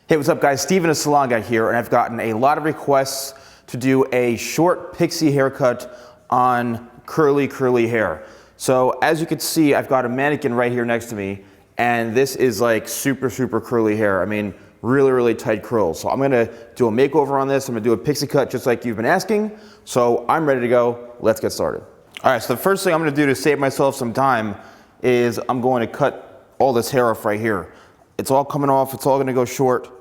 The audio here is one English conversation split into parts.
Hey, what's up guys? Steven, TheSalonGuy here, and I've gotten a lot of requests to do a short pixie haircut on curly hair. So as you can see, I've got a mannequin right here next to me, and this is like super curly hair. I mean, really tight curls. So I'm gonna do a makeover on this. I'm gonna do a pixie cut just like you've been asking. So I'm ready to go. Let's get started. All right, so the first thing I'm gonna do to save myself some time is I'm going to cut all this hair off right here. It's all coming off, it's all gonna go short.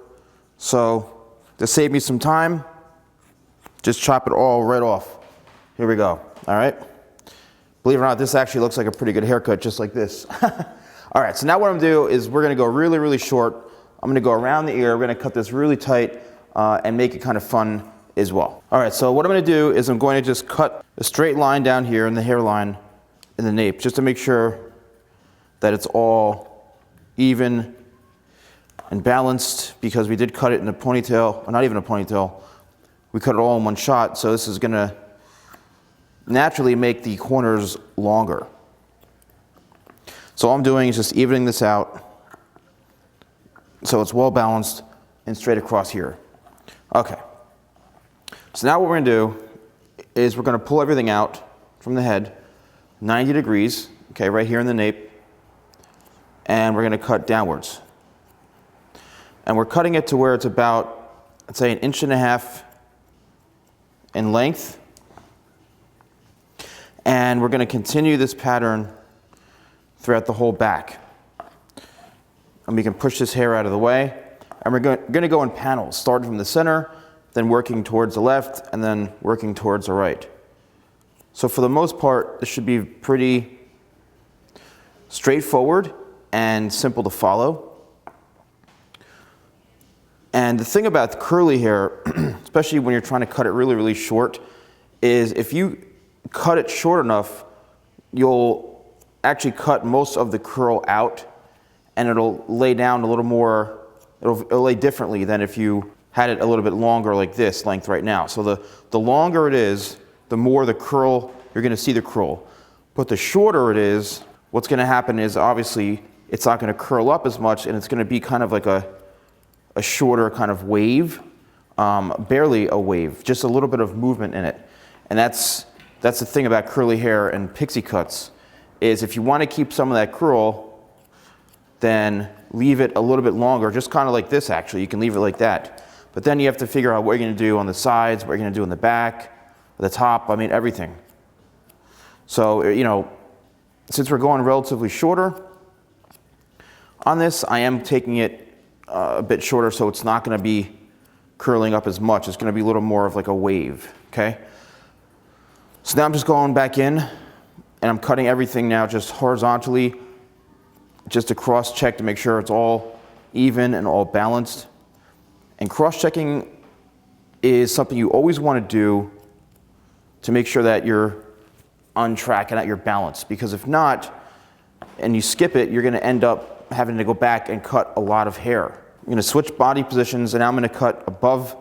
So to save me some time, just chop it all right off. Here we go, all right? Believe it or not, this actually looks like a pretty good haircut, just like this. All right, so now what I'm gonna do is we're gonna go really short. I'm gonna go around the ear, we're gonna cut this really tight and make it kind of fun as well. All right, so what I'm gonna do is I'm going to just cut a straight line down here in the hairline in the nape, just to make sure that it's all even and balanced, because we did cut it in a ponytail, or not even a ponytail. We cut it all in one shot, so this is gonna naturally make the corners longer. So all I'm doing is just evening this out so it's well balanced and straight across here. Okay. So now what we're gonna do is we're gonna pull everything out from the head, 90 degrees, okay, right here in the nape, and we're gonna cut downwards. And we're cutting it to where it's about, let's say, 1.5 inches in length. And we're gonna continue this pattern throughout the whole back. And we can push this hair out of the way. And we're gonna go in panels, starting from the center, then working towards the left, and then working towards the right. So for the most part, this should be pretty straightforward and simple to follow. And the thing about the curly hair, especially when you're trying to cut it really short, is if you cut it short enough, you'll actually cut most of the curl out, and it'll lay down a little more, it'll lay differently than if you had it a little bit longer like this length right now. So the longer it is, the more the curl, you're gonna see the curl. But the shorter it is, what's gonna happen is obviously it's not gonna curl up as much, and it's gonna be kind of like a shorter kind of wave, barely a wave, just a little bit of movement in it. And that's the thing about curly hair and pixie cuts, is if you want to keep some of that curl, then leave it a little bit longer, just kind of like this actually. You can leave it like that. But then you have to figure out what you're going to do on the sides, what you're going to do in the back, the top, I mean everything. So, you know, since we're going relatively shorter on this, I am taking it a bit shorter, so it's not going to be curling up as much. It's going to be a little more of like a wave, okay? So now I'm just going back in, and I'm cutting everything now just horizontally, just to cross-check to make sure it's all even and all balanced. And cross-checking is something you always want to do to make sure that you're on track and that you're balanced, because if not, and you skip it, you're going to end up having to go back and cut a lot of hair. I'm going to switch body positions, and now I'm going to cut above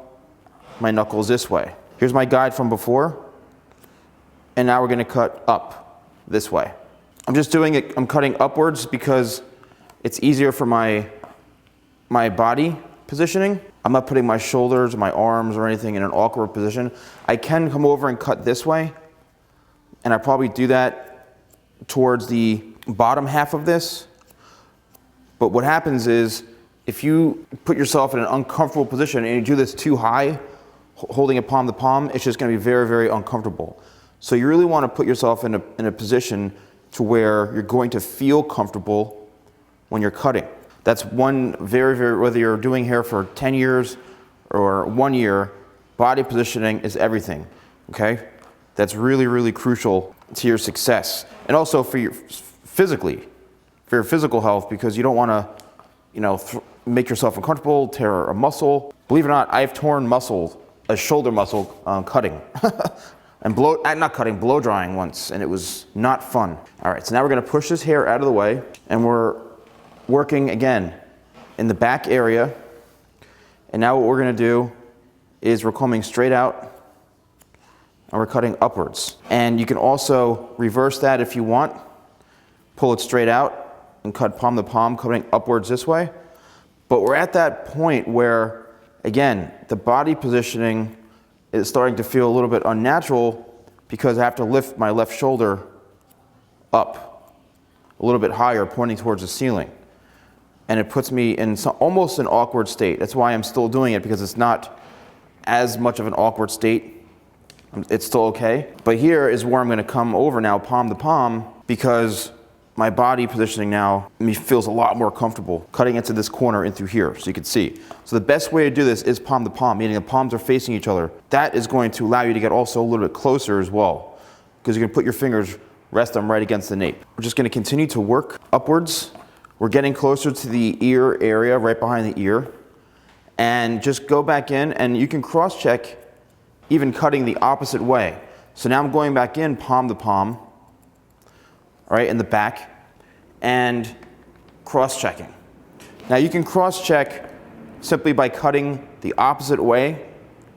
my knuckles this way. Here's my guide from before, and now we're going to cut up this way. I'm just doing it, I'm cutting upwards because it's easier for my body positioning. I'm not putting my shoulders, my arms, or anything in an awkward position. I can come over and cut this way, and I probably do that towards the bottom half of this. But what happens is, if you put yourself in an uncomfortable position and you do this too high, holding it palm to palm, it's just going to be very uncomfortable. So you really want to put yourself in a position to where you're going to feel comfortable when you're cutting. That's one whether you're doing hair for 10 years or 1 year, body positioning is everything, okay? That's really crucial to your success. And also for your for your physical health, because you don't want to, you know, make yourself uncomfortable, tear a muscle. Believe it or not, I've torn a shoulder muscle cutting, and blow drying once, and it was not fun. All right, so now we're going to push this hair out of the way, and we're working again in the back area. And now what we're going to do is we're combing straight out, and we're cutting upwards. And you can also reverse that if you want. Pull it straight out and cut palm to palm, cutting upwards this way. But we're at that point where, again, the body positioning is starting to feel a little bit unnatural because I have to lift my left shoulder up a little bit higher, pointing towards the ceiling. And it puts me in almost an awkward state. That's why I'm still doing it, because it's not as much of an awkward state. It's still okay. But here is where I'm going to come over now, palm to palm, because my body positioning now feels a lot more comfortable cutting into this corner in through here, so you can see. So the best way to do this is palm to palm, meaning the palms are facing each other. That is going to allow you to get also a little bit closer as well, because you can put your fingers, rest them right against the nape. We're just going to continue to work upwards. We're getting closer to the ear area, right behind the ear. And just go back in, and you can cross-check even cutting the opposite way. So now I'm going back in palm to palm, all right, in the back, and cross-checking. Now you can cross-check simply by cutting the opposite way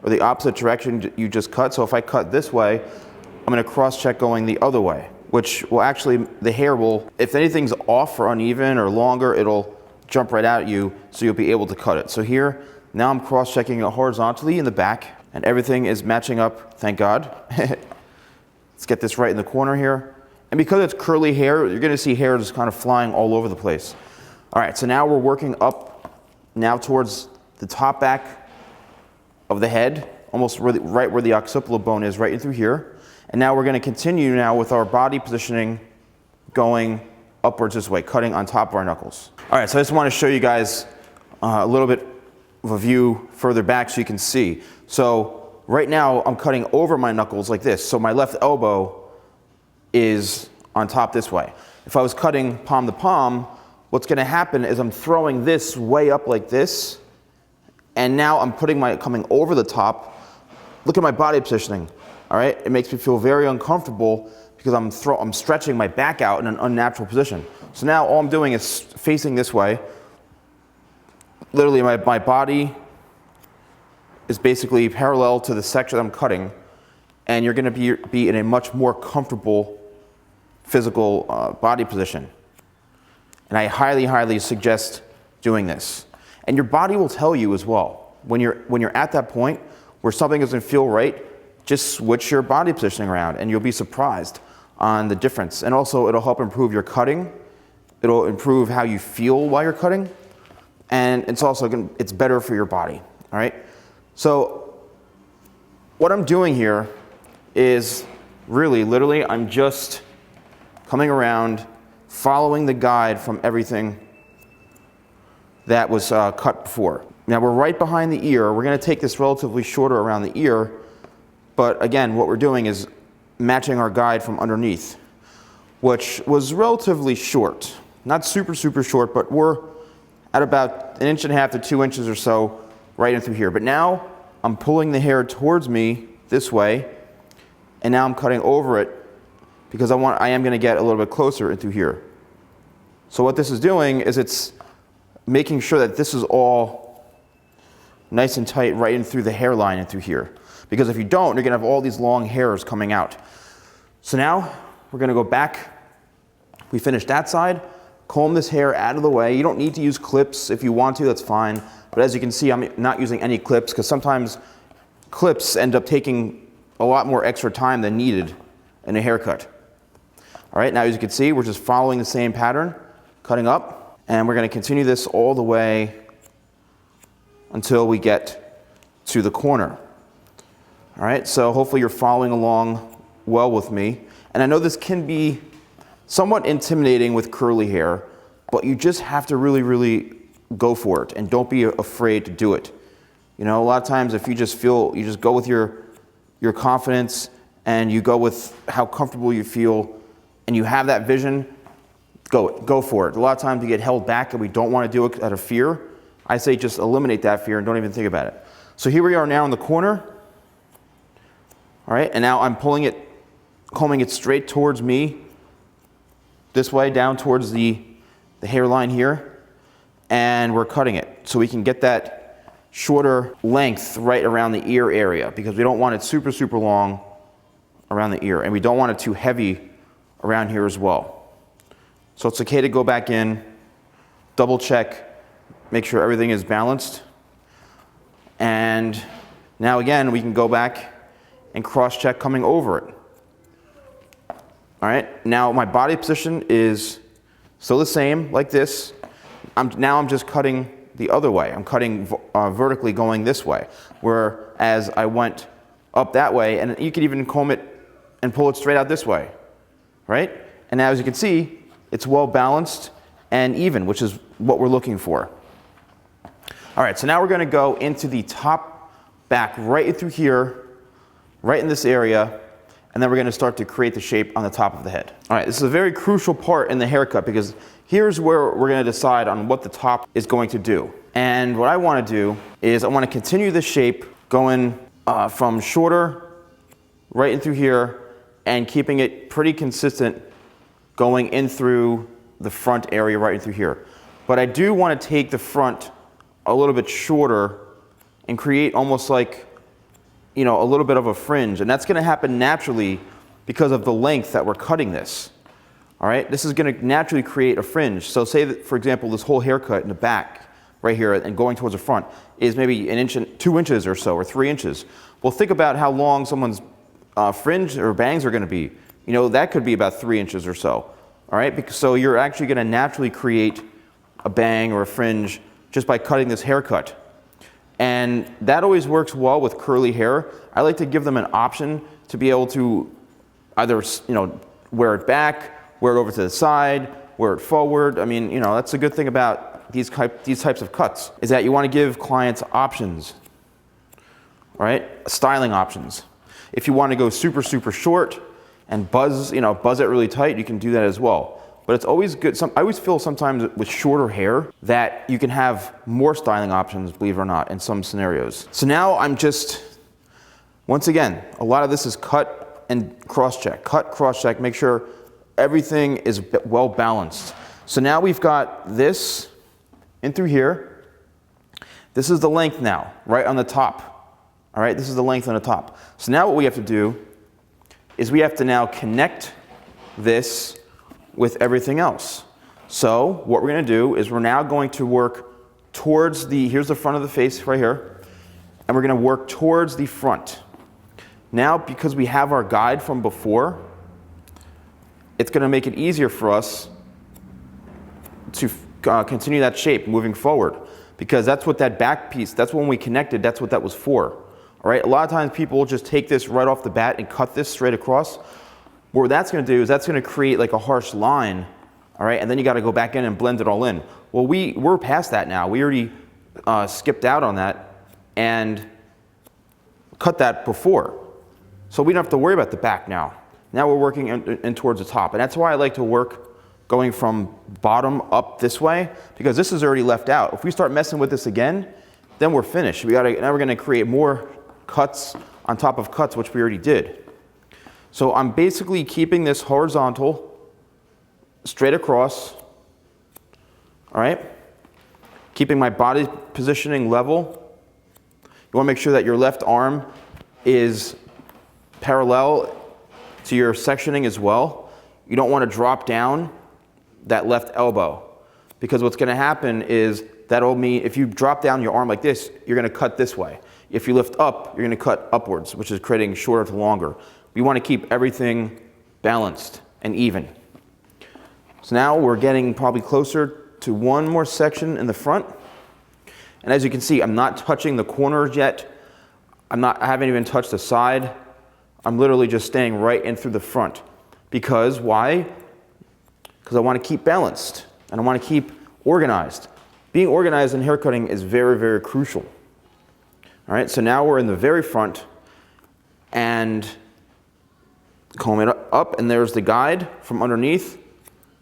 or the opposite direction you just cut. So if I cut this way, I'm going to cross-check going the other way, which will actually, the hair will, if anything's off or uneven or longer, it'll jump right at you, so you'll be able to cut it. So here, now I'm cross-checking it horizontally in the back, and everything is matching up, thank God. Let's get this right in the corner here. And because it's curly hair, you're going to see hair just kind of flying all over the place. All right, so now we're working up now towards the top back of the head, almost right where the occipital bone is, right in through here. And now we're going to continue now with our body positioning going upwards this way, cutting on top of our knuckles. All right, so I just want to show you guys a little bit of a view further back so you can see. So right now I'm cutting over my knuckles like this. So my left elbow is on top this way. If I was cutting palm to palm, what's going to happen is I'm throwing this way up like this, and now I'm coming over the top. Look at my body positioning. All right, it makes me feel very uncomfortable because I'm stretching my back out in an unnatural position. So now all I'm doing is facing this way. Literally, my body is basically parallel to the section I'm cutting, and you're going to be in a much more comfortable physical body position. And I highly, highly suggest doing this. And your body will tell you as well. When you're at that point where something doesn't feel right, just switch your body positioning around, and you'll be surprised on the difference. And also, it'll help improve your cutting. It'll improve how you feel while you're cutting. And it's better for your body, all right? So what I'm doing here is really, literally, I'm just coming around, following the guide from everything that was cut before. Now we're right behind the ear. We're going to take this relatively shorter around the ear, but again, what we're doing is matching our guide from underneath, which was relatively short. Not super, super short, but we're at about 1.5 inches to 2 inches or so right in through here. But now I'm pulling the hair towards me this way, and now I'm cutting over it because I am going to get a little bit closer into here. So what this is doing is it's making sure that this is all nice and tight right in through the hairline and through here. Because if you don't, you're going to have all these long hairs coming out. So now we're going to go back. We finished that side. Comb this hair out of the way. You don't need to use clips. If you want to, that's fine. But as you can see, I'm not using any clips because sometimes clips end up taking a lot more extra time than needed in a haircut. All right, now as you can see, we're just following the same pattern, cutting up, and we're going to continue this all the way until we get to the corner. All right, so hopefully you're following along well with me. And I know this can be somewhat intimidating with curly hair, but you just have to really, really go for it, and don't be afraid to do it. You know, a lot of times if you just go with your confidence, and you go with how comfortable you feel, and you have that vision, go for it. A lot of times we get held back and we don't want to do it out of fear. I say just eliminate that fear and don't even think about it. So here we are now in the corner. All right, and now I'm combing it straight towards me, this way down towards the hairline here, and we're cutting it so we can get that shorter length right around the ear area, because we don't want it super, super long around the ear, and we don't want it too heavy around here as well. So it's okay to go back in, double check, make sure everything is balanced. And now again, we can go back and cross-check coming over it. All right, now my body position is still the same, like this. Now I'm just cutting the other way. I'm cutting vertically going this way, whereas I went up that way, and you could even comb it and pull it straight out this way, right? And now as you can see, it's well balanced and even, which is what we're looking for. All right, so now we're gonna go into the top back right through here, right in this area, and then we're gonna start to create the shape on the top of the head. All right, this is a very crucial part in the haircut because here's where we're gonna decide on what the top is going to do. And what I wanna do is I wanna continue the shape going from shorter right in through here and keeping it pretty consistent going in through the front area right in through here. But I do wanna take the front a little bit shorter and create almost like, you know, a little bit of a fringe, and that's going to happen naturally because of the length that we're cutting this. All right, this is going to naturally create a fringe. So say that, for example, this whole haircut in the back right here and going towards the front is maybe an inch and 2 inches or so, or 3 inches. Well, think about how long someone's fringe or bangs are going to be. You know, that could be about 3 inches or so. All right, so you're actually going to naturally create a bang or a fringe just by cutting this haircut. And that always works well with curly hair. I like to give them an option to be able to either, you know, wear it back, wear it over to the side, wear it forward. I mean, you know, that's a good thing about these types of cuts, is that you want to give clients options, right? Styling options. If you want to go super, super short and buzz it really tight, you can do that as well. But it's always good. I always feel sometimes with shorter hair that you can have more styling options, believe it or not, in some scenarios. So now I'm just, once again, a lot of this is cut and cross-check. Cut, cross-check, make sure everything is well balanced. So now we've got this in through here. This is the length now, right on the top. All right, this is the length on the top. So now what we have to do is we have to now connect this with everything else. So what we're going to do is we're now going to work towards here's the front of the face right here, and we're going to work towards the front. Now, because we have our guide from before, it's going to make it easier for us to continue that shape moving forward, because that's what that back piece, that's when we connected, that's what that was for. All right, a lot of times people will just take this right off the bat and cut this straight across. What that's going to do is that's going to create like a harsh line, all right, and then you got to go back in and blend it all in. Well, we're past that now. We already skipped out on that and cut that before. So we don't have to worry about the back now. Now we're working in towards the top, and that's why I like to work going from bottom up this way, because this is already left out. If we start messing with this again, then we're finished. Now we're going to create more cuts on top of cuts, which we already did. So I'm basically keeping this horizontal, straight across, all right? Keeping my body positioning level. You want to make sure that your left arm is parallel to your sectioning as well. You don't want to drop down that left elbow, because what's going to happen is that'll mean if you drop down your arm like this, you're going to cut this way. If you lift up, you're going to cut upwards, which is creating shorter to longer. We want to keep everything balanced and even. So now we're getting probably closer to one more section in the front. And as you can see, I'm not touching the corners yet. I haven't even touched the side. I'm literally just staying right in through the front. Because why? Because I want to keep balanced and I want to keep organized. Being organized in haircutting is very, very crucial. All right, so now we're in the very front and comb it up, and there's the guide from underneath.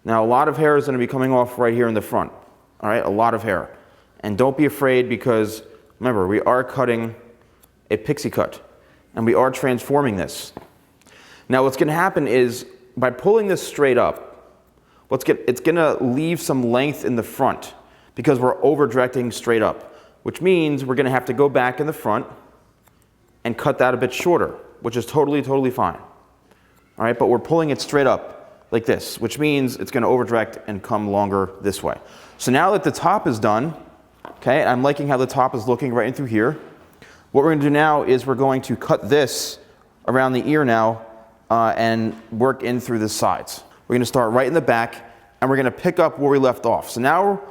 Now a lot of hair is going to be coming off right here in the front. All right, a lot of hair. And don't be afraid, because remember, we are cutting a pixie cut and we are transforming this. Now what's going to happen is by pulling this straight up, it's going to leave some length in the front because we're over directing straight up, which means we're going to have to go back in the front and cut that a bit shorter, which is totally, totally fine. All right, but we're pulling it straight up like this, which means it's going to over direct and come longer this way. So now that the top is done, Okay, I'm liking how the top is looking right in through here. What we're going to do now is we're going to cut this around the ear now and work in through the sides. We're going to start right in the back, and we're going to pick up where we left off. So now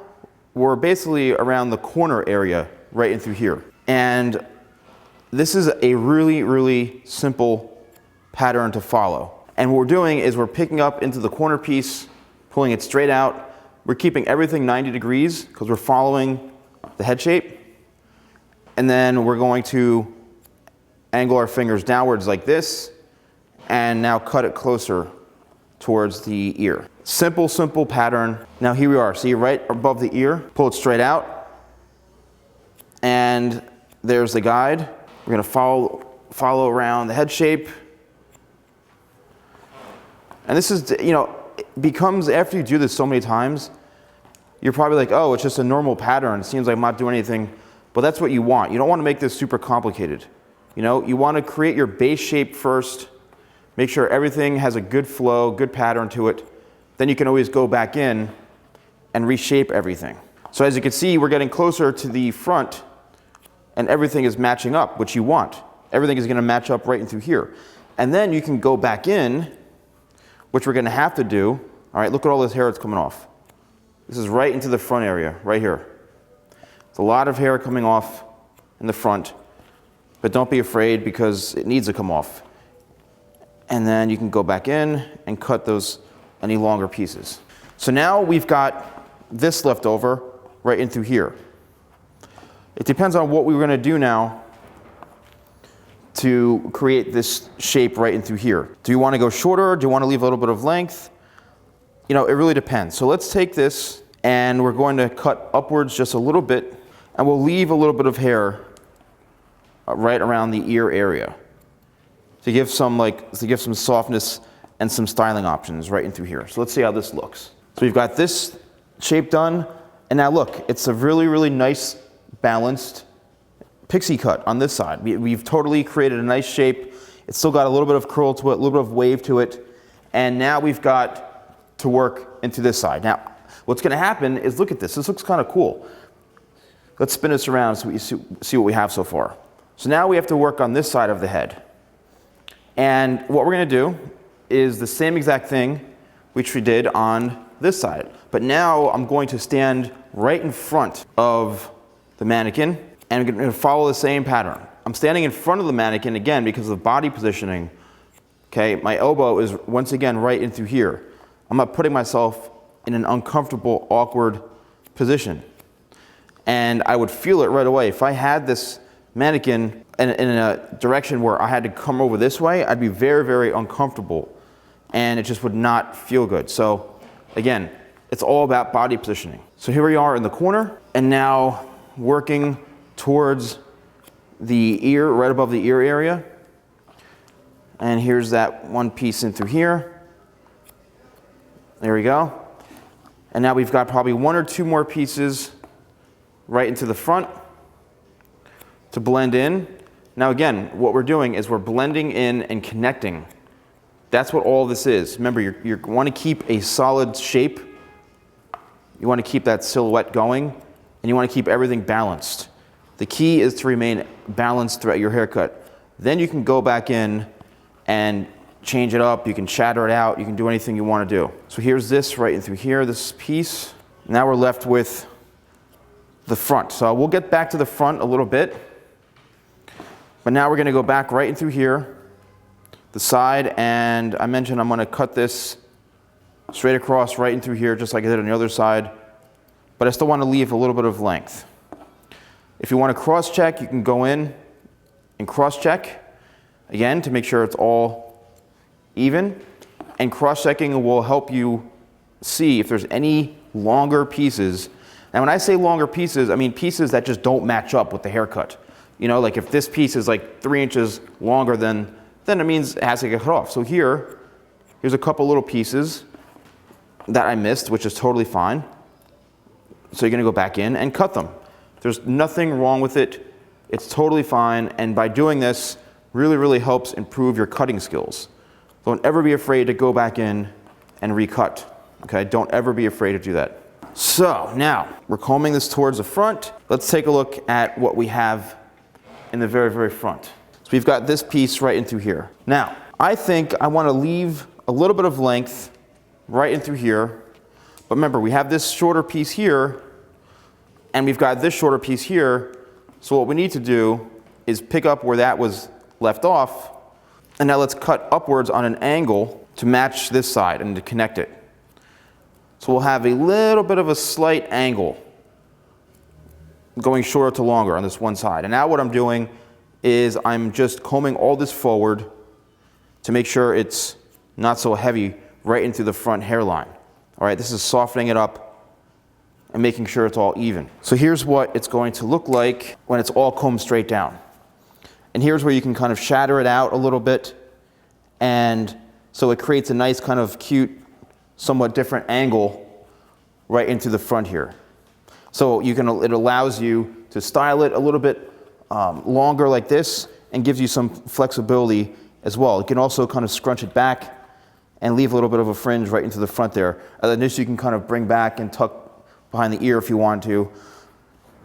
we're basically around the corner area right in through here. And this is a really, really simple pattern to follow. And what we're doing is we're picking up into the corner piece, pulling it straight out. We're keeping everything 90 degrees because we're following the head shape. And then we're going to angle our fingers downwards like this, and now cut it closer towards the ear. Simple, simple pattern. Now here we are. See right above the ear, pull it straight out. And there's the guide. We're going to follow around the head shape. And this is, you know, it becomes, after you do this so many times, you're probably like, oh, it's just a normal pattern. It seems like I'm not doing anything. But that's what you want. You don't want to make this super complicated. You know, you want to create your base shape first. Make sure everything has a good flow, good pattern to it. Then you can always go back in and reshape everything. So as you can see, we're getting closer to the front, and everything is matching up, which you want. Everything is going to match up right in through here. And then you can go back in, which we're going to have to do. All right, look at all this hair that's coming off. This is right into the front area, right here. It's a lot of hair coming off in the front, but don't be afraid because it needs to come off. And then you can go back in and cut those any longer pieces. So now we've got this left over right in through here. It depends on what we were going to do now to create this shape right in through here. Do you want to go shorter? Do you want to leave a little bit of length? You know, it really depends. So let's take this and we're going to cut upwards just a little bit, and we'll leave a little bit of hair right around the ear area to give some softness and some styling options right in through here. So let's see how this looks. So we've got this shape done, and now look, it's a really, really nice balanced pixie cut on this side. We've totally created a nice shape. It's still got a little bit of curl to it, a little bit of wave to it, and now we've got to work into this side. Now, what's going to happen is, look at this. This looks kind of cool. Let's spin this around so we see what we have so far. So now we have to work on this side of the head. And what we're going to do is the same exact thing which we did on this side. But now I'm going to stand right in front of the mannequin, and I'm going to follow the same pattern. I'm standing in front of the mannequin again because of body positioning. Okay, my elbow is once again right in through here. I'm not putting myself in an uncomfortable, awkward position. And I would feel it right away. If I had this mannequin in a direction where I had to come over this way, I'd be very, very uncomfortable. And it just would not feel good. So again, it's all about body positioning. So here we are in the corner, and now working towards the ear, right above the ear area. And here's that one piece in through here. There we go. And now we've got probably one or two more pieces right into the front to blend in. Now again, what we're doing is we're blending in and connecting. That's what all this is. Remember, you want to keep a solid shape. You want to keep that silhouette going, and you want to keep everything balanced. The key is to remain balanced throughout your haircut. Then you can go back in and change it up. You can shatter it out. You can do anything you want to do. So here's this right in through here, this piece. Now we're left with the front. So we'll get back to the front a little bit. But now we're going to go back right in through here, the side, and I mentioned I'm going to cut this straight across right in through here, just like I did on the other side. But I still want to leave a little bit of length. If you want to cross-check, you can go in and cross-check, again, to make sure it's all even. And cross-checking will help you see if there's any longer pieces. And when I say longer pieces, I mean pieces that just don't match up with the haircut. You know, like if this piece is like 3 inches longer then it means it has to get cut off. So here's a couple little pieces that I missed, which is totally fine. So you're going to go back in and cut them. There's nothing wrong with it. It's totally fine. And by doing this, really, really helps improve your cutting skills. Don't ever be afraid to go back in and recut. Okay? Don't ever be afraid to do that. So now we're combing this towards the front. Let's take a look at what we have in the very, very front. So we've got this piece right in through here. Now, I think I want to leave a little bit of length right in through here. But remember, we have this shorter piece here, and we've got this shorter piece here. So what we need to do is pick up where that was left off, and now let's cut upwards on an angle to match this side and to connect it. So we'll have a little bit of a slight angle going shorter to longer on this one side. And now what I'm doing is I'm just combing all this forward to make sure it's not so heavy right into the front hairline. All right, this is softening it up and making sure it's all even. So here's what it's going to look like when it's all combed straight down. And here's where you can kind of shatter it out a little bit, and so it creates a nice kind of cute, somewhat different angle right into the front here. So it allows you to style it a little bit longer like this, and gives you some flexibility as well. You can also kind of scrunch it back and leave a little bit of a fringe right into the front there. And then this you can kind of bring back and tuck behind the ear if you want to.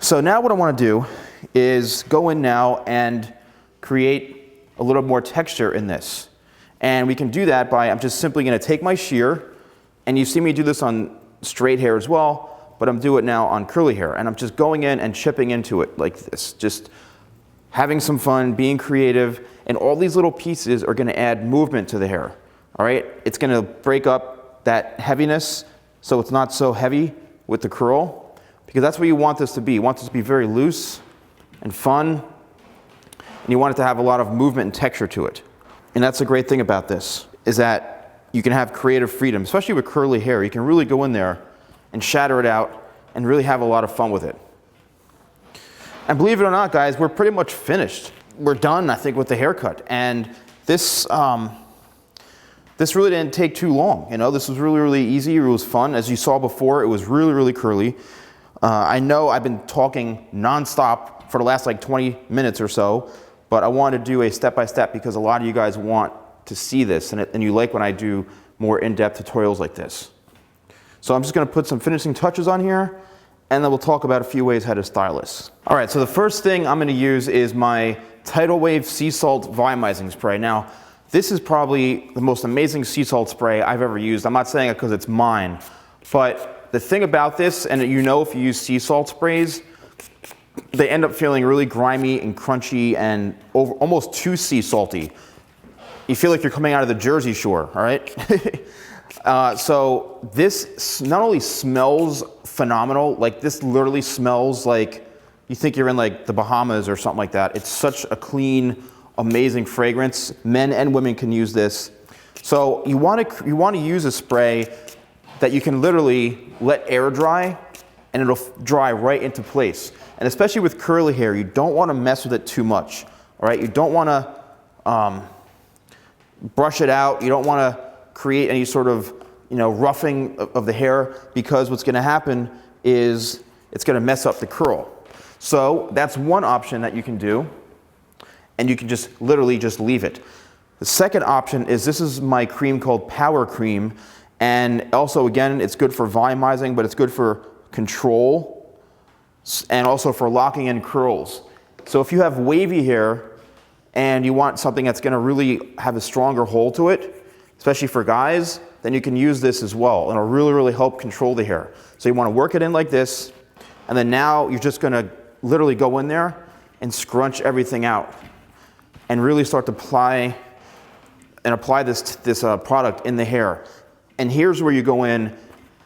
So now what I want to do is go in now and create a little more texture in this. And we can do that by, I'm just simply going to take my shear, and you see me do this on straight hair as well, but I'm doing it now on curly hair. And I'm just going in and chipping into it like this, just having some fun, being creative, and all these little pieces are going to add movement to the hair. All right, it's going to break up that heaviness so it's not so heavy with the curl, because that's what you want this to be. You want this to be very loose and fun, and you want it to have a lot of movement and texture to it. And that's the great thing about this, is that you can have creative freedom, especially with curly hair. You can really go in there and shatter it out and really have a lot of fun with it. And believe it or not, guys, we're pretty much finished. We're done, I think, with the haircut. And this really didn't take too long. You know, this was really, really easy. It was fun. As you saw before, it was really, really curly. I know I've been talking nonstop for the last like 20 minutes or so, but I wanted to do a step-by-step because a lot of you guys want to see this, and you like when I do more in-depth tutorials like this. So I'm just going to put some finishing touches on here, and then we'll talk about a few ways how to style this. All right, so the first thing I'm going to use is my Tidal Wave Sea Salt Volumizing Spray. Now, this is probably the most amazing sea salt spray I've ever used. I'm not saying it because it's mine, but the thing about this, and you know if you use sea salt sprays, they end up feeling really grimy and crunchy and almost too sea salty. You feel like you're coming out of the Jersey Shore, all right? So this not only smells phenomenal, like this literally smells like you think you're in like the Bahamas or something like that. It's such a clean, amazing fragrance. Men and women can use this. So you want to use a spray that you can literally let air dry, and it'll dry right into place. And especially with curly hair, you don't want to mess with it too much. All right, you don't want to brush it out. You don't want to create any sort of roughing of the hair, because what's going to happen is it's going to mess up the curl. So that's one option that you can do, and you can just literally just leave it. The second option is, this is my cream called Power Cream, and also again it's good for volumizing, but it's good for control and also for locking in curls. So if you have wavy hair and you want something that's going to really have a stronger hold to it, especially for guys, then you can use this as well, and it'll really, really help control the hair. So you want to work it in like this, and then now you're just going to literally go in there and scrunch everything out and really start to apply this product in the hair. And here's where you go in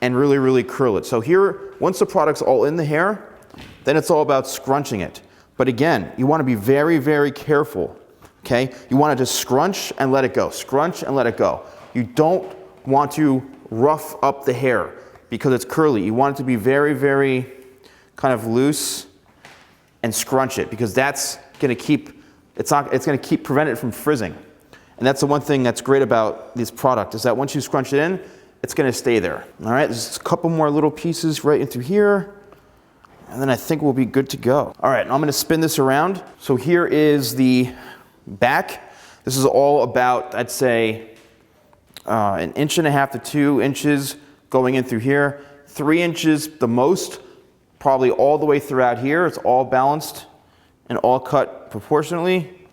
and really, really curl it. So here, once the product's all in the hair, then it's all about scrunching it. But again, you want to be very, very careful, okay? You want to just scrunch and let it go, scrunch and let it go. You don't want to rough up the hair because it's curly. You want it to be very, very kind of loose, and scrunch it, because that's going to keep, it's going to prevent it from frizzing. And that's the one thing that's great about this product, is that once you scrunch it in, it's going to stay there. All right, there's a couple more little pieces right into here, and then I think we'll be good to go. All right, I'm going to spin this around. So here is the back. This is all about, I'd say, 1.5 to 2 inches going in through here. 3 inches the most, probably all the way throughout here. It's all balanced and all cut proportionately.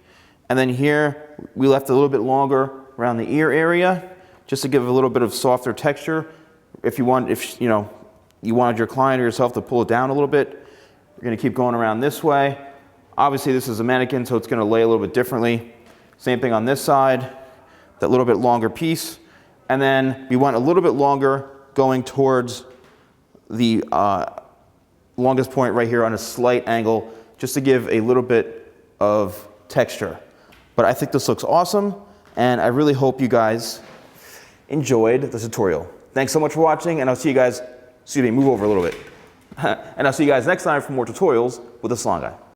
And then here, we left a little bit longer around the ear area, just to give a little bit of softer texture. If you wanted your client or yourself to pull it down a little bit, you're gonna keep going around this way. Obviously this is a mannequin, so it's gonna lay a little bit differently. Same thing on this side, that little bit longer piece. And then we went a little bit longer going towards the longest point right here on a slight angle, just to give a little bit of texture. But I think this looks awesome, and I really hope you guys enjoyed the tutorial. Thanks so much for watching, and I'll see you guys, excuse me, move over a little bit. And I'll see you guys next time for more tutorials with the Salon Guy.